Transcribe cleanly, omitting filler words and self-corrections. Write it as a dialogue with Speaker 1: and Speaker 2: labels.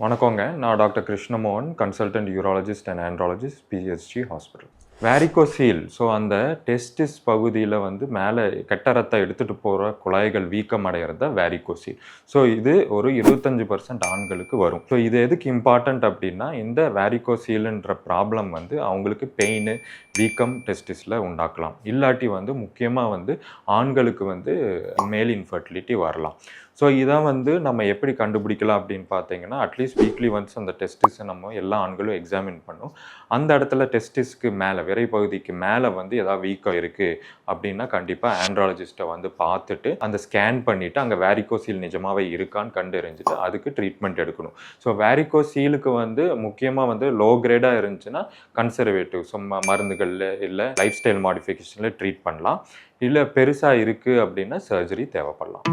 Speaker 1: வணக்கங்க. நான் doctor Krishnamohan, consultant urologist and andrologist, PSG hospital. Varicocele அந்த டெஸ்டிஸ் பகுதியில மேல கெட்ட ரத்தம் எடுத்துட்டு போற குழாய்கள் வீக்கம் அடையறது தான் வேரிகோசீல். இது ஒரு 25% ஆண்களுக்கு வரும். இது எதுக்கு இம்பார்ட்டன்ட் அப்டின்னா, இந்த வேரிகோசீல்ன்ற ப்ராப்ளம் அவங்களுக்கு பெயின், வீக்கம் டெஸ்டிஸ்ல உண்டாக்கலாம். இல்லாட்டி முக்கியமா ஆண்களுக்கு மேல் இன்ஃபர்டிலிட்டி வரலாம். இத நம்ம எப்படி கண்டுபிடிக்கலாம் அப்படின்னு பார்த்தீங்கன்னா, அட்லீஸ்ட் வீக்லி ஒன்ஸ் அந்த டெஸ்டிஸை நம்ம எல்லா ஆண்களும் எக்ஸாமின் பண்ணணும். அந்த இடத்துல டெஸ்டிஸ்க்கு மேலே, விரை பகுதிக்கு மேலே ஏதாவது வீக்கம் இருக்குது அப்படின்னா கண்டிப்பாக ஆண்ட்ராலஜிஸ்ட்டை பார்த்துட்டு அந்த ஸ்கேன் பண்ணிவிட்டு அங்கே வேரிகோசீல் நிஜமாவே இருக்கான்னு கண்டறிஞ்சிட்டு அதுக்கு ட்ரீட்மெண்ட் எடுக்கணும். வேரிகோசீலுக்கு முக்கியமாக லோ கிரேடாக இருந்துச்சுன்னா கன்சர்வேட்டிவ் மருந்துகளில் இல்லை லைஃப் ஸ்டைல் மாடிஃபிகேஷனில் ட்ரீட் பண்ணலாம். இல்லை பெருசாக இருக்குது அப்படின்னா சர்ஜரி தேவைப்படலாம்.